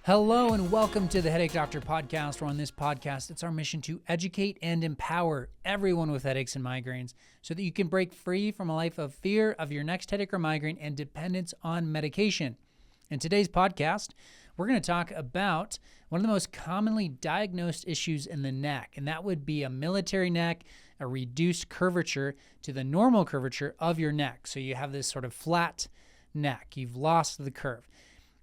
Hello and welcome to the Headache Doctor podcast, where on this podcast, it's our mission to educate and empower everyone with headaches and migraines so that you can break free from a life of fear of your next headache or migraine and dependence on medication. In today's podcast, we're going to talk about one of the most commonly diagnosed issues in the neck, and that would be a military neck, a reduced curvature to the normal curvature of your neck. So you have this sort of flat neck. You've lost the curve.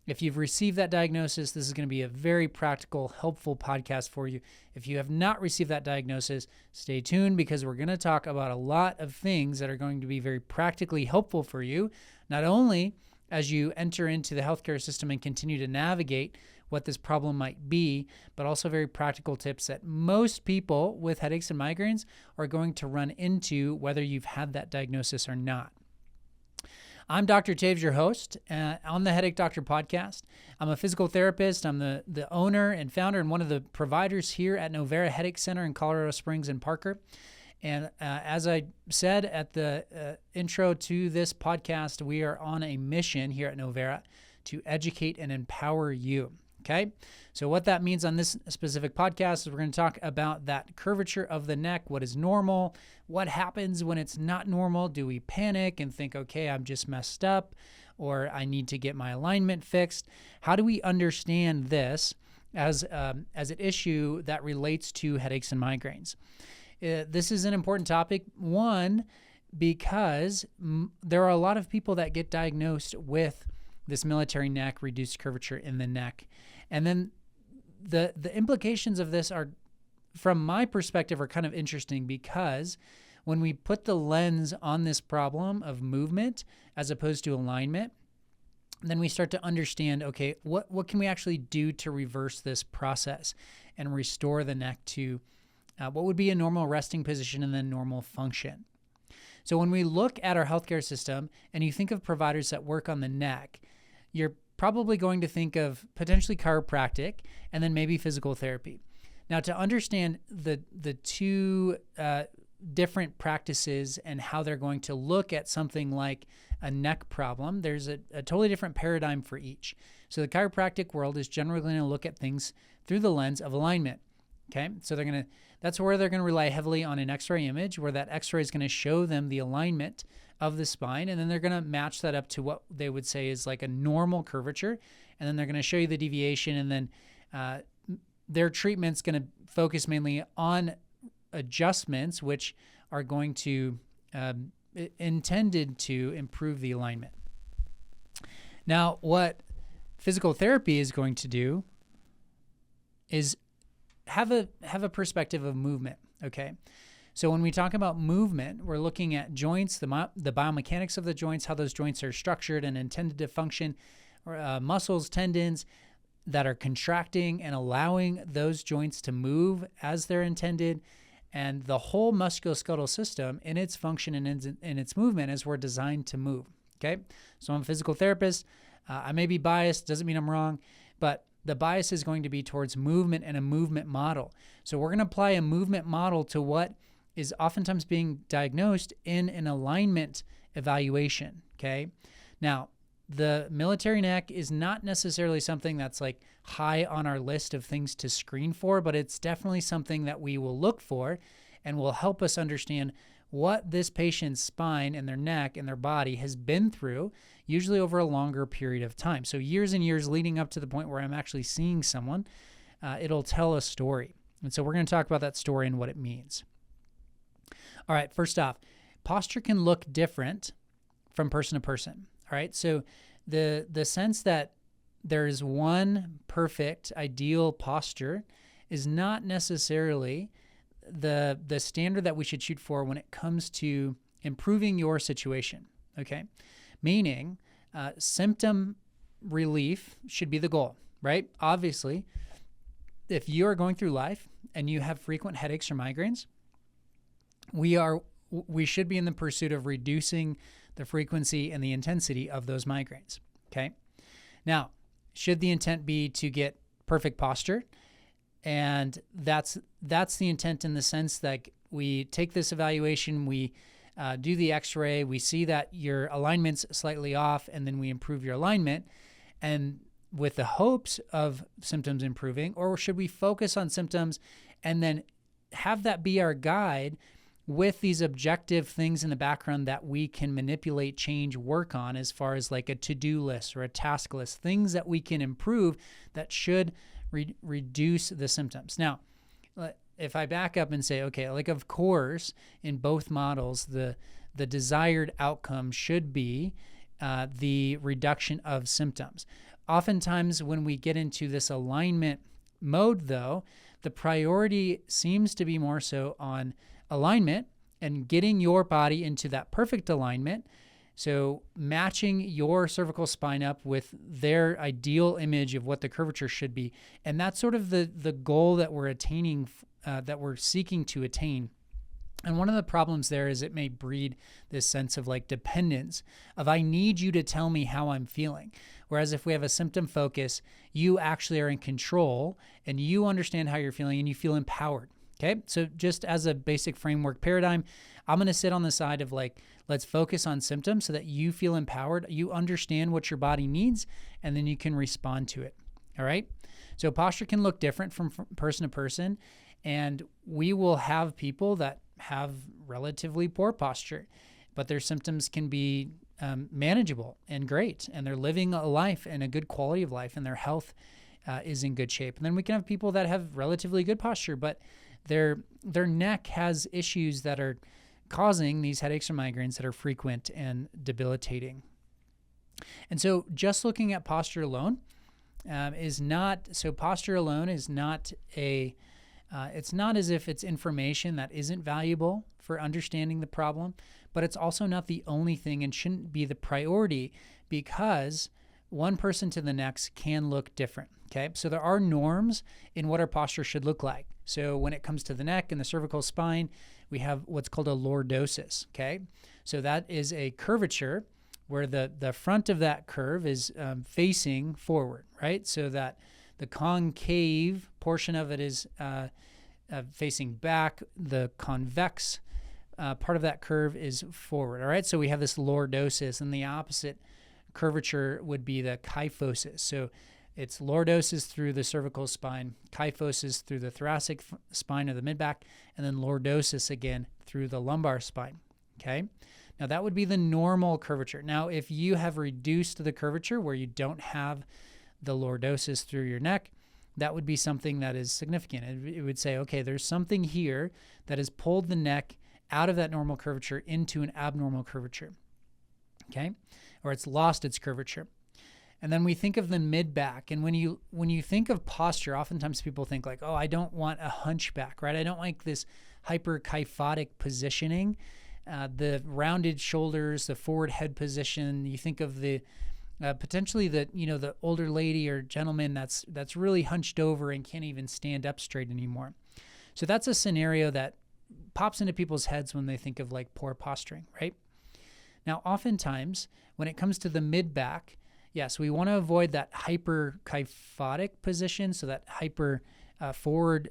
If you've received that diagnosis, this is going to be a very practical, helpful podcast for you. If you have not received that diagnosis, stay tuned because we're going to talk about a lot of things that are going to be very practically helpful for you, not only as you enter into the healthcare system and continue to navigate what this problem might be, but also very practical tips that most people with headaches and migraines are going to run into whether you've had that diagnosis or not. I'm Dr. Taves, your host on the Headache Doctor podcast. I'm a physical therapist. I'm the owner and founder and one of the providers here at Novera Headache Center in Colorado Springs and Parker. And as I said at the intro to this podcast, we are on a mission here at Novera to educate and empower you. Okay, so what that means on this specific podcast is we're going to talk about that curvature of the neck, what is normal, what happens when it's not normal. Do we panic and think, okay, I'm just messed up, or I need to get my alignment fixed? How do we understand this as an issue that relates to headaches and migraines? This is an important topic, one, because there are a lot of people that get diagnosed with this military neck, reduced curvature in the neck. And then the implications of this are, from my perspective, are kind of interesting because when we put the lens on this problem of movement as opposed to alignment, then we start to understand, okay, what can we actually do to reverse this process and restore the neck to what would be a normal resting position and then normal function. So when we look at our healthcare system and you think of providers that work on the neck, you're probably going to think of potentially chiropractic and then maybe physical therapy. Now, to understand the two different practices and how they're going to look at something like a neck problem, there's a totally different paradigm for each. So the chiropractic world is generally going to look at things through the lens of alignment. Okay, so that's where they're going to rely heavily on an x-ray image, where that x-ray is going to show them the alignment of the spine, and then they're going to match that up to what they would say is like a normal curvature, and then they're going to show you the deviation, and then their treatment's going to focus mainly on adjustments, which are going to intended to improve the alignment. Now, what physical therapy is going to do is have a perspective of movement, okay? So when we talk about movement, we're looking at joints, the biomechanics of the joints, how those joints are structured and intended to function, muscles, tendons that are contracting and allowing those joints to move as they're intended, and the whole musculoskeletal system in its function and in its movement as we're designed to move, okay? So I'm a physical therapist. I may be biased, doesn't mean I'm wrong, but the bias is going to be towards movement and a movement model. So we're going to apply a movement model to what is oftentimes being diagnosed in an alignment evaluation, okay? Now, the military neck is not necessarily something that's like high on our list of things to screen for, but it's definitely something that we will look for and will help us understand what this patient's spine and their neck and their body has been through, usually over a longer period of time. So years and years leading up to the point where I'm actually seeing someone, it'll tell a story. And so we're going to talk about that story and what it means. All right, first off, posture can look different from person to person. All right, so the sense that there's one perfect, ideal posture is not necessarily the standard that we should shoot for when it comes to improving your situation, okay? Meaning symptom relief should be the goal, right? Obviously, if you are going through life and you have frequent headaches or migraines, we should be in the pursuit of reducing the frequency and the intensity of those migraines, okay? Now, should the intent be to get perfect posture? And that's the intent in the sense that we take this evaluation, we do the x-ray, we see that your alignment's slightly off, and then we improve your alignment. And with the hopes of symptoms improving, or should we focus on symptoms and then have that be our guide with these objective things in the background that we can manipulate, change, work on, as far as like a to-do list or a task list, things that we can improve that should reduce the symptoms. Now, if I back up and say, okay, like of course, in both models, the desired outcome should be the reduction of symptoms. Oftentimes when we get into this alignment mode, though, the priority seems to be more so on alignment and getting your body into that perfect alignment. So matching your cervical spine up with their ideal image of what the curvature should be. And that's sort of the goal that we're attaining, that we're seeking to attain. And one of the problems there is it may breed this sense of like dependence of I need you to tell me how I'm feeling. Whereas if we have a symptom focus, you actually are in control and you understand how you're feeling and you feel empowered. Okay, so just as a basic framework paradigm, I'm going to sit on the side of like, let's focus on symptoms so that you feel empowered, you understand what your body needs, and then you can respond to it. All right. So posture can look different from person to person, and we will have people that have relatively poor posture, but their symptoms can be manageable and great, and they're living a life and a good quality of life, and their health is in good shape. And then we can have people that have relatively good posture, but their neck has issues that are causing these headaches or migraines that are frequent and debilitating. And so just looking at posture alone it's not it's not as if it's information that isn't valuable for understanding the problem, but it's also not the only thing and shouldn't be the priority, because one person to the next can look different. Okay, so there are norms in what our posture should look like. So when it comes to the neck and the cervical spine, we have what's called a lordosis. Okay, so that is a curvature where the front of that curve is facing forward, right? So that the concave portion of it is facing back. The convex part of that curve is forward, all right? So we have this lordosis, and the opposite curvature would be the kyphosis. So it's lordosis through the cervical spine, kyphosis through the thoracic spine or the mid-back, and then lordosis again through the lumbar spine, okay? Now that would be the normal curvature. Now if you have reduced the curvature where you don't have the lordosis through your neck, that would be something that is significant. It would say, okay, there's something here that has pulled the neck out of that normal curvature into an abnormal curvature, okay? Or it's lost its curvature. And then we think of the mid-back. And when you think of posture, oftentimes people think like, oh, I don't want a hunchback, right? I don't like this hyperkyphotic positioning, the rounded shoulders, the forward head position. You think of the potentially the older lady or gentleman that's really hunched over and can't even stand up straight anymore. So that's a scenario that pops into people's heads when they think of like poor posturing, right? Now, oftentimes when it comes to the mid-back, yes, we want to avoid that hyperkyphotic position, so that hyper forward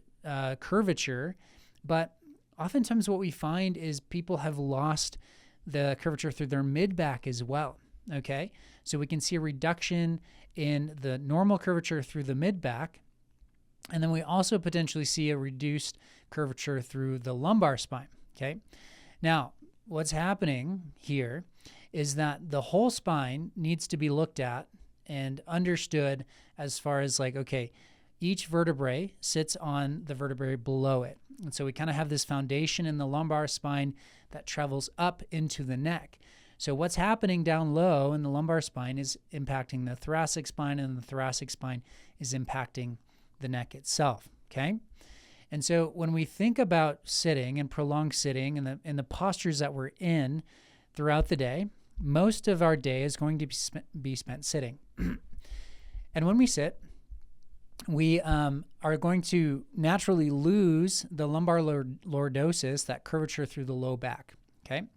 curvature. But oftentimes what we find is people have lost the curvature through their mid-back as well, okay? So we can see a reduction in the normal curvature through the mid-back, and then we also potentially see a reduced curvature through the lumbar spine, okay? Now, what's happening here is that the whole spine needs to be looked at and understood as far as like, okay, each vertebrae sits on the vertebrae below it. And so we kind of have this foundation in the lumbar spine that travels up into the neck. So what's happening down low in the lumbar spine is impacting the thoracic spine, and the thoracic spine is impacting the neck itself, okay? And so when we think about sitting and prolonged sitting and the postures that we're in throughout the day, most of our day is going to be spent sitting. And when we sit, we are going to naturally lose the lumbar lordosis, that curvature through the low back, okay?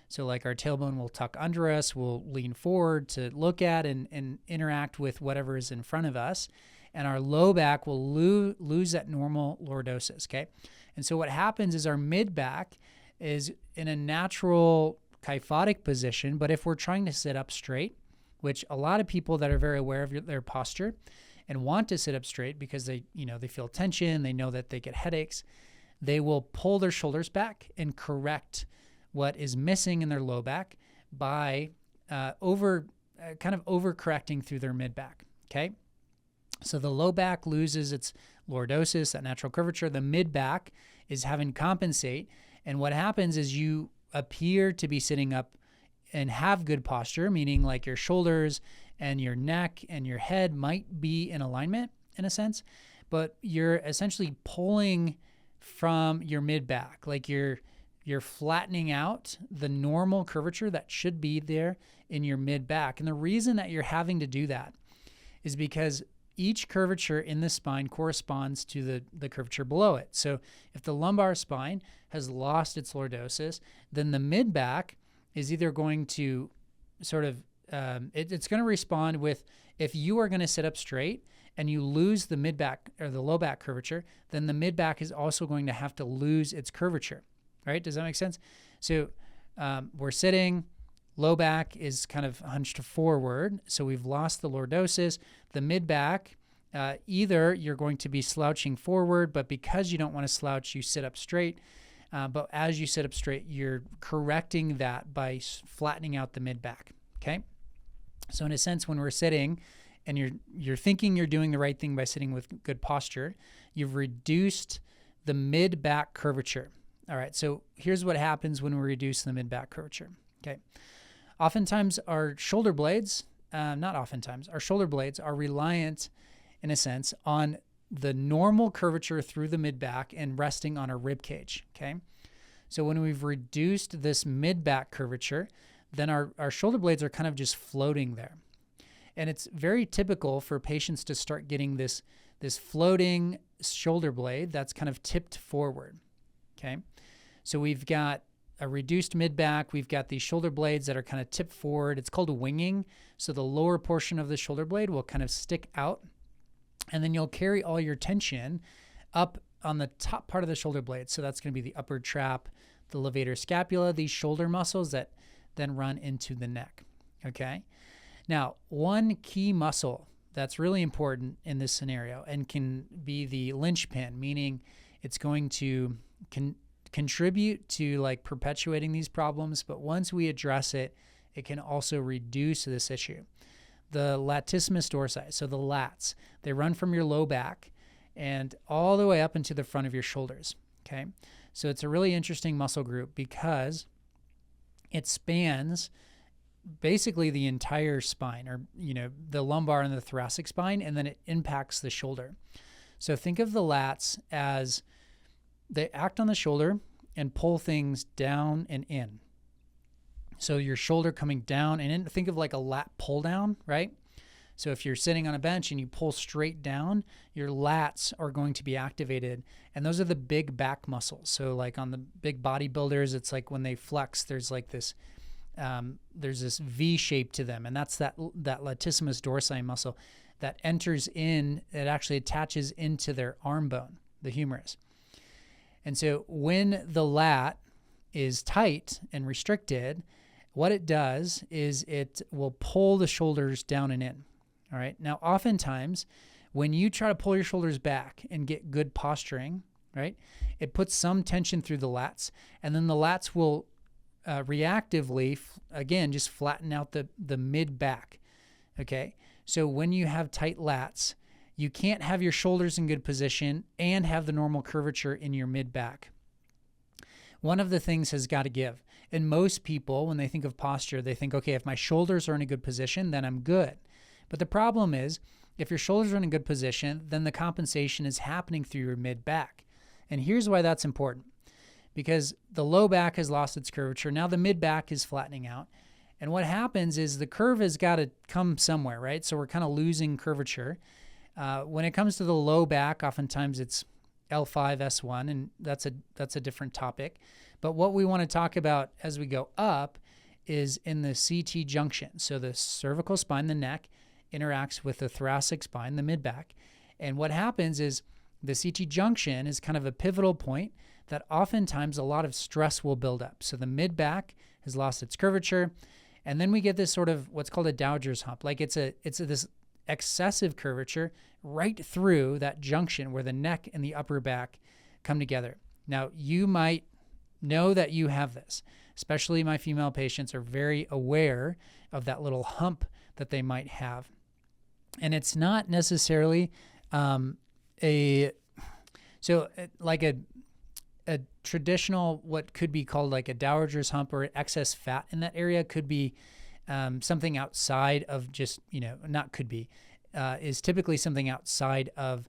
So like our tailbone will tuck under us, we'll lean forward to look at and interact with whatever is in front of us, and our low back will lose that normal lordosis, okay? And so what happens is our mid-back is in a natural kyphotic position, but if we're trying to sit up straight, which a lot of people that are very aware of their posture and want to sit up straight because they feel tension, they know that they get headaches, they will pull their shoulders back and correct what is missing in their low back by overcorrecting through their mid back. Okay. So the low back loses its lordosis, that natural curvature. The mid back is having to compensate. And what happens is you appear to be sitting up and have good posture, meaning like your shoulders and your neck and your head might be in alignment in a sense, but you're essentially pulling from your mid back. Like you're flattening out the normal curvature that should be there in your mid back. And the reason that you're having to do that is because each curvature in the spine corresponds to the curvature below it. So if the lumbar spine has lost its lordosis, then the mid back is either going to sort of, it's going to respond with, if you are going to sit up straight and you lose the mid back or the low back curvature, then the mid back is also going to have to lose its curvature, right? Does that make sense? So we're sitting, low back is kind of hunched forward. So we've lost the lordosis. The mid back, either you're going to be slouching forward, but because you don't want to slouch, you sit up straight. But as you sit up straight, you're correcting that by flattening out the mid back. Okay. So in a sense, when we're sitting and you're thinking you're doing the right thing by sitting with good posture, you've reduced the mid back curvature. All right. So here's what happens when we reduce the mid back curvature. Okay. Oftentimes our shoulder blades, our shoulder blades are reliant in a sense on the normal curvature through the mid back and resting on a rib cage. Okay. So when we've reduced this mid back curvature, then our shoulder blades are kind of just floating there. And it's very typical for patients to start getting this floating shoulder blade that's kind of tipped forward. Okay. So we've got a reduced mid back. We've got these shoulder blades that are kind of tipped forward. It's called winging. So the lower portion of the shoulder blade will kind of stick out, and then you'll carry all your tension up on the top part of the shoulder blade. So that's going to be the upper trap, the levator scapula, these shoulder muscles that then run into the neck. Okay. Now, one key muscle that's really important in this scenario and can be the linchpin, meaning it's going to contribute to like perpetuating these problems, but once we address it, it can also reduce this issue. The latissimus dorsi, so the lats, they run from your low back and all the way up into the front of your shoulders. Okay. So it's a really interesting muscle group because it spans basically the entire spine, or, the lumbar and the thoracic spine, and then it impacts the shoulder. So think of the lats as they act on the shoulder and pull things down and in. So your shoulder coming down and in, think of like a lat pull down, right? So if you're sitting on a bench and you pull straight down, your lats are going to be activated. And those are the big back muscles. So like on the big bodybuilders, it's like when they flex, there's like this, there's this V shape to them. And that's that latissimus dorsi muscle that enters in, it actually attaches into their arm bone, the humerus. And so when the lat is tight and restricted, what it does is it will pull the shoulders down and in. All right. Now, oftentimes when you try to pull your shoulders back and get good posturing, right, it puts some tension through the lats, and then the lats will reactively, again, just flatten out the mid back. Okay. So when you have tight lats, you can't have your shoulders in good position and have the normal curvature in your mid back. One of the things has got to give. And most people, when they think of posture, they think, okay, if my shoulders are in a good position, then I'm good. But the problem is, if your shoulders are in a good position, then the compensation is happening through your mid back. And here's why that's important. Because the low back has lost its curvature. Now the mid back is flattening out. And what happens is the curve has got to come somewhere, right? So we're kind of losing curvature. When it comes to the low back, oftentimes it's L5, S1, and that's a different topic. But what we want to talk about as we go up is in the CT junction. So the cervical spine, the neck, interacts with the thoracic spine, the mid back. And what happens is the CT junction is kind of a pivotal point that oftentimes a lot of stress will build up. So the mid back has lost its curvature, And then we get this sort of what's called a dowager's hump. Like it's this excessive curvature right through that junction where the neck and the upper back come together. Now, you might know that you have this, especially my female patients are very aware of that little hump that they might have. And it's not necessarily like a traditional, what could be called like a dowager's hump or excess fat in that area could be something outside of just, not could be, is typically something outside of,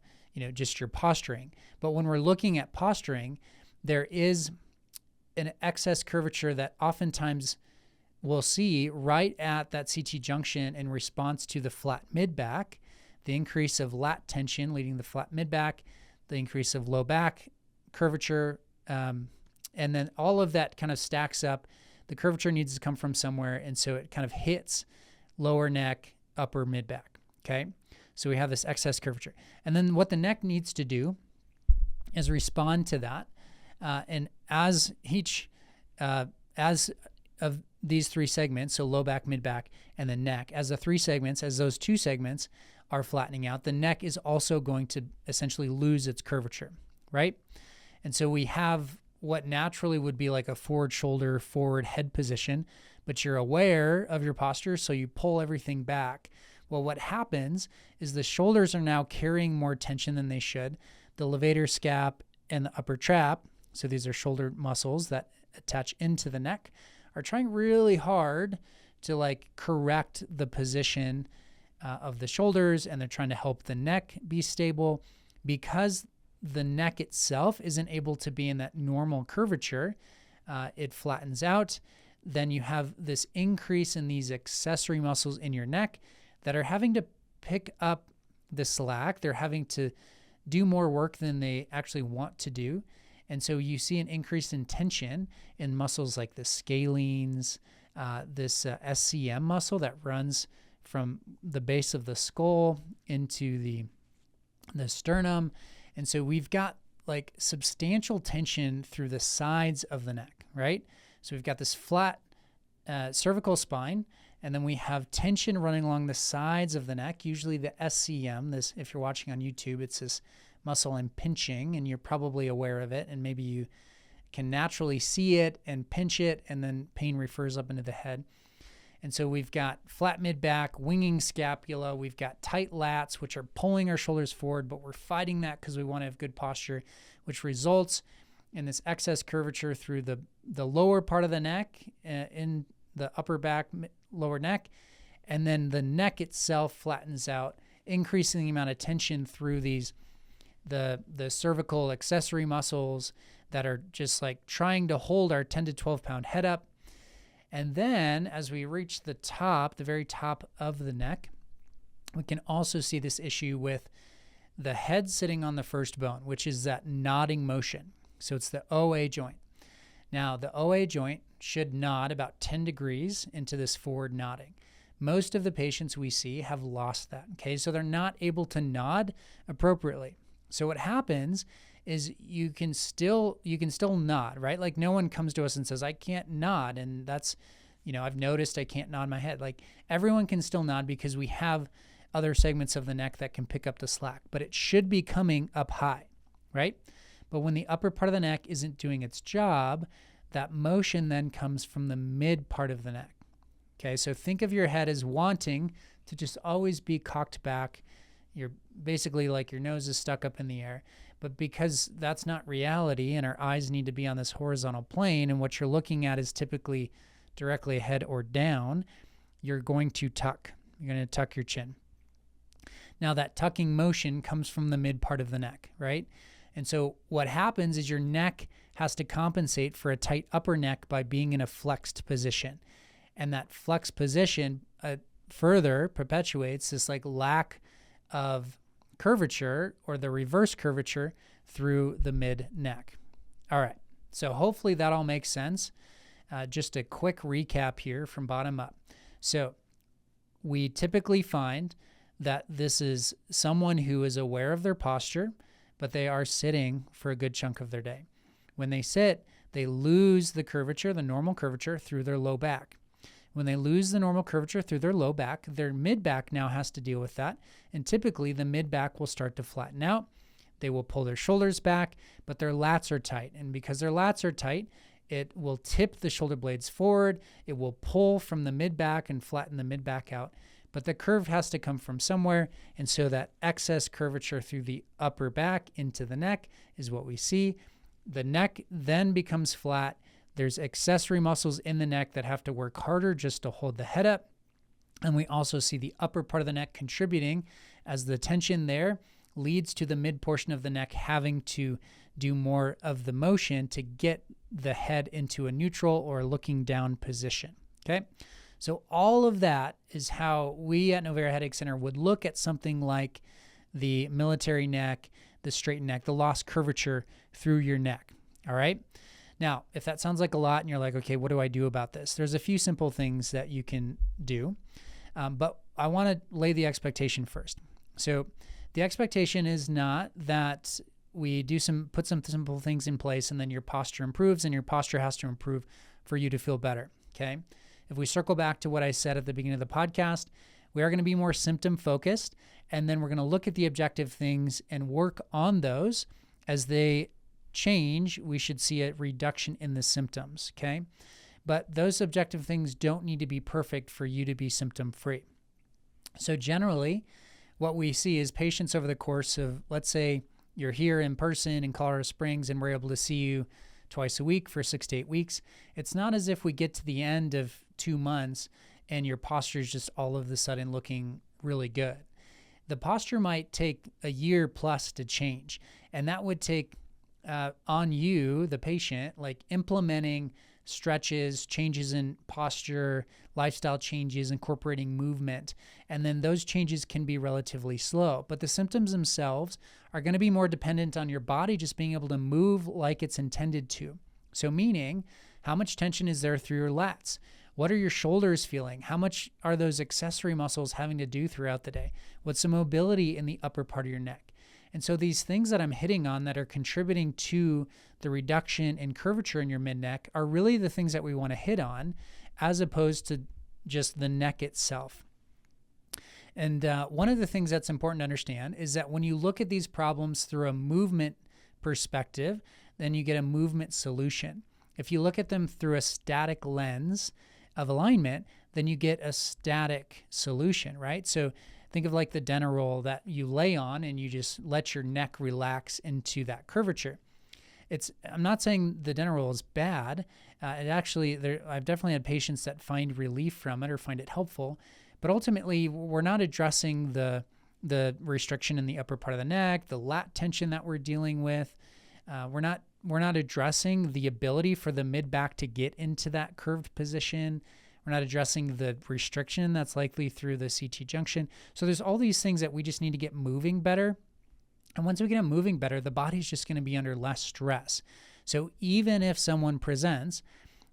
just your posturing. But when we're looking at posturing, there is an excess curvature that oftentimes we'll see right at that CT junction in response to the flat mid-back, the increase of lat tension leading to the flat mid-back, the increase of low back curvature, and then all of that kind of stacks up. The curvature needs to come from somewhere, and so it kind of hits lower neck, upper mid-back, okay? So we have this excess curvature. And then what the neck needs to do is respond to that. And as of these three segments, so low back, mid back, and the neck, as those two segments are flattening out, the neck is also going to essentially lose its curvature, right? And so we have what naturally would be like a forward shoulder, forward head position, but you're aware of your posture, so you pull everything back. Well, what happens is the shoulders are now carrying more tension than they should. The levator scap and the upper trap, so these are shoulder muscles that attach into the neck, are trying really hard to like correct the position of the shoulders, and they're trying to help the neck be stable. Because the neck itself isn't able to be in that normal curvature, it flattens out. Then you have this increase in these accessory muscles in your neck that are having to pick up the slack. They're having to do more work than they actually want to do. And so you see an increase in tension in muscles like the scalenes, this SCM muscle that runs from the base of the skull into the sternum. And so we've got like substantial tension through the sides of the neck, right? So we've got this flat cervical spine, and then we have tension running along the sides of the neck, usually the SCM. This, if you're watching on YouTube, it's this muscle impinging, and you're probably aware of it, and maybe you can naturally see it and pinch it, and then pain refers up into the head. And so we've got flat mid-back, winging scapula. We've got tight lats, which are pulling our shoulders forward, but we're fighting that because we want to have good posture, which results in this excess curvature through the lower part of the neck, in the upper back, lower neck, and then the neck itself flattens out, increasing the amount of tension through the cervical accessory muscles that are just like trying to hold our 10 to 12 pound head up. And then as we reach the top, the very top of the neck, we can also see this issue with the head sitting on the first bone, which is that nodding motion. So it's the OA joint. Now, the OA joint should nod about 10 degrees into this forward nodding. Most of the patients we see have lost that, okay? So they're not able to nod appropriately. So what happens is you can still nod, right? Like no one comes to us and says, I can't nod. And that's, I've noticed I can't nod my head. Like everyone can still nod because we have other segments of the neck that can pick up the slack, but it should be coming up high, right? But when the upper part of the neck isn't doing its job, that motion then comes from the mid part of the neck. Okay, so think of your head as wanting to just always be cocked back. You're basically like your nose is stuck up in the air. But because that's not reality and our eyes need to be on this horizontal plane, and what you're looking at is typically directly ahead or down, you're going to tuck. You're going to tuck your chin. Now that tucking motion comes from the mid part of the neck, right? And so what happens is your neck has to compensate for a tight upper neck by being in a flexed position. And that flexed position further perpetuates this like lack of curvature or the reverse curvature through the mid neck. All right, so hopefully that all makes sense. Just a quick recap here from bottom up. So we typically find that this is someone who is aware of their posture, but they are sitting for a good chunk of their day. When they sit, they lose the curvature, the normal curvature, through their low back. When they lose the normal curvature through their low back, their mid back now has to deal with that. And typically the mid back will start to flatten out. They will pull their shoulders back, but their lats are tight. And because their lats are tight, it will tip the shoulder blades forward. It will pull from the mid back and flatten the mid back out. But the curve has to come from somewhere. And so that excess curvature through the upper back into the neck is what we see. The neck then becomes flat. There's accessory muscles in the neck that have to work harder just to hold the head up. And we also see the upper part of the neck contributing as the tension there leads to the mid portion of the neck having to do more of the motion to get the head into a neutral or looking down position. Okay. So all of that is how we at Novera Headache Center would look at something like the military neck, the straightened neck, the lost curvature through your neck. All right. Now, if that sounds like a lot and you're like, okay, what do I do about this? There's a few simple things that you can do, but I want to lay the expectation first. So the expectation is not that we put some simple things in place and then your posture improves, and your posture has to improve for you to feel better. Okay. If we circle back to what I said at the beginning of the podcast, we are going to be more symptom focused, and then we're going to look at the objective things and work on those. As they change, we should see a reduction in the symptoms. Okay. But those objective things don't need to be perfect for you to be symptom free. So generally, what we see is patients over the course of, let's say you're here in person in Colorado Springs and we're able to see you twice a week for 6 to 8 weeks. It's not as if we get to the end of 2 months and your posture is just all of a sudden looking really good. The posture might take a year plus to change, and that would take on you, the patient, like implementing stretches, changes in posture, lifestyle changes, incorporating movement. And then those changes can be relatively slow. But the symptoms themselves are going to be more dependent on your body just being able to move like it's intended to. So meaning, how much tension is there through your lats? What are your shoulders feeling? How much are those accessory muscles having to do throughout the day? What's the mobility in the upper part of your neck? And so these things that I'm hitting on that are contributing to the reduction in curvature in your mid-neck are really the things that we want to hit on, as opposed to just the neck itself. And one of the things that's important to understand is that when you look at these problems through a movement perspective, then you get a movement solution. If you look at them through a static lens of alignment, then you get a static solution, right? So think of like the dinner roll that you lay on and you just let your neck relax into that curvature. I'm not saying the dinner roll is bad. I've definitely had patients that find relief from it or find it helpful, but ultimately we're not addressing the restriction in the upper part of the neck, the lat tension that we're dealing with. We're not addressing the ability for the mid back to get into that curved position. We're not addressing the restriction that's likely through the CT junction. So there's all these things that we just need to get moving better. And once we get it moving better, the body's just going to be under less stress. So even if someone presents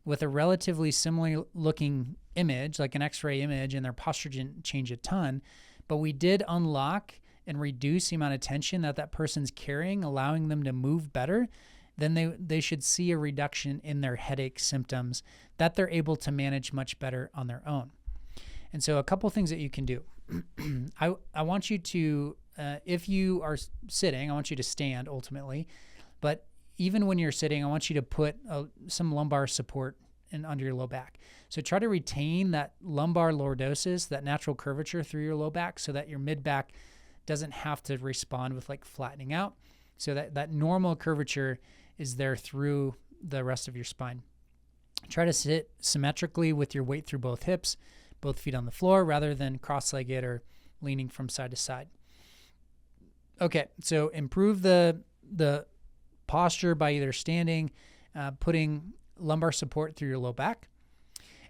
with a relatively similar looking image, like an X-ray image, and their posture didn't change a ton, but we did unlock and reduce the amount of tension that person's carrying, allowing them to move better, then they should see a reduction in their headache symptoms that they're able to manage much better on their own. And so a couple things that you can do. I want you to, if you are sitting, I want you to stand ultimately, but even when you're sitting, I want you to put some lumbar support under your low back. So try to retain that lumbar lordosis, that natural curvature through your low back, so that your mid back doesn't have to respond with like flattening out. So that normal curvature is there through the rest of your spine. Try to sit symmetrically with your weight through both hips, both feet on the floor, rather than cross-legged or leaning from side to side. Okay, so improve the posture by either standing, putting lumbar support through your low back.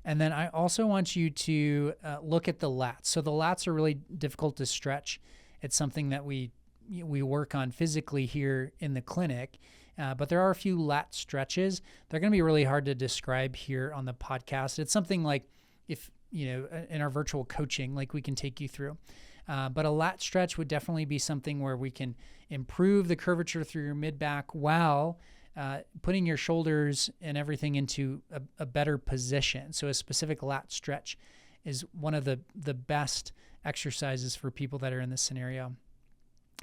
And then I also want you to look at the lats. So the lats are really difficult to stretch. It's something that we work on physically here in the clinic, but there are a few lat stretches. They're going to be really hard to describe here on the podcast. It's something like if, in our virtual coaching, like we can take you through. But a lat stretch would definitely be something where we can improve the curvature through your mid back while putting your shoulders and everything into a better position. So a specific lat stretch is one of the best exercises for people that are in this scenario.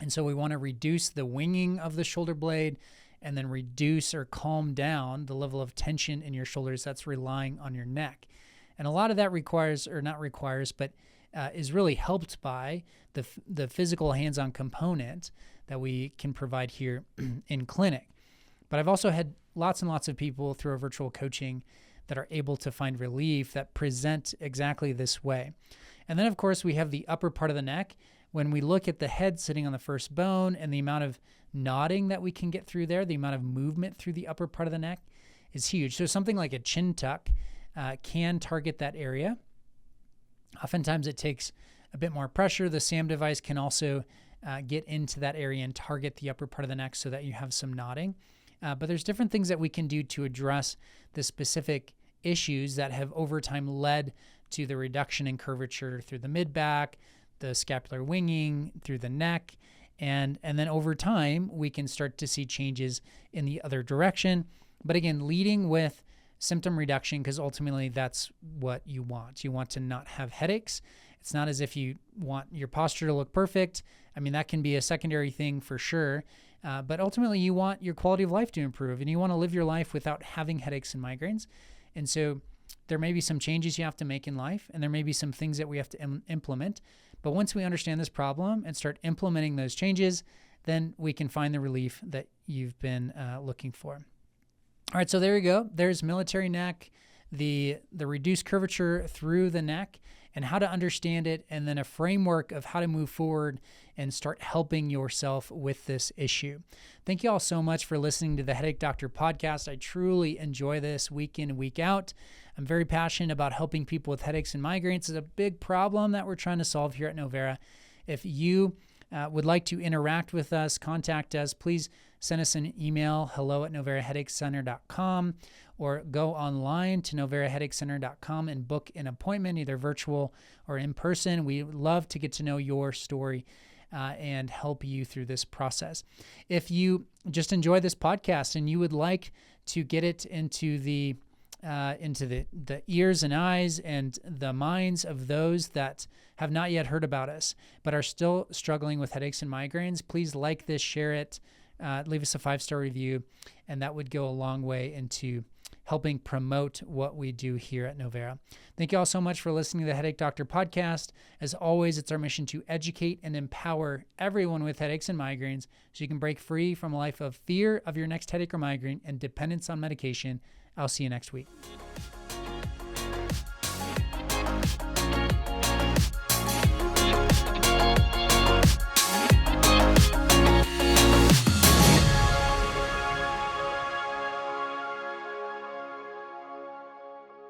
And so we want to reduce the winging of the shoulder blade and then reduce or calm down the level of tension in your shoulders that's relying on your neck. And a lot of that is really helped by the physical hands-on component that we can provide here in clinic. But I've also had lots and lots of people through our virtual coaching that are able to find relief that present exactly this way. And then, of course, we have the upper part of the neck. When we look at the head sitting on the first bone and the amount of nodding that we can get through there, the amount of movement through the upper part of the neck is huge. So something like a chin tuck can target that area. Oftentimes it takes a bit more pressure. The SAM device can also get into that area and target the upper part of the neck so that you have some nodding. But there's different things that we can do to address the specific issues that have over time led to the reduction in curvature through the mid-back, the scapular winging, through the neck, and then over time, we can start to see changes in the other direction. But again, leading with symptom reduction, because ultimately that's what you want. You want to not have headaches. It's not as if you want your posture to look perfect. I mean, that can be a secondary thing for sure. But ultimately, you want your quality of life to improve, and you want to live your life without having headaches and migraines. And so there may be some changes you have to make in life, and there may be some things that we have to implement. But once we understand this problem and start implementing those changes, then we can find the relief that you've been looking for. All right, so there you go. There's military neck, the reduced curvature through the neck, and how to understand it, and then a framework of how to move forward and start helping yourself with this issue. Thank you all so much for listening to the Headache Doctor podcast. I truly enjoy this week in and week out. I'm very passionate about helping people with headaches and migraines. It's a big problem that we're trying to solve here at Novera. If you would like to interact with us, contact us, please send us an email, hello@noveraheadachecenter.com, or go online to noveraheadachecenter.com and book an appointment, either virtual or in person. We love to get to know your story and help you through this process. If you just enjoy this podcast and you would like to get it into the ears and eyes and the minds of those that have not yet heard about us but are still struggling with headaches and migraines, please like this, share it, leave us a 5-star review, and that would go a long way into helping promote what we do here at Novera. Thank you all so much for listening to the Headache Doctor podcast. As always, it's our mission to educate and empower everyone with headaches and migraines so you can break free from a life of fear of your next headache or migraine and dependence on medication. I'll see you next week.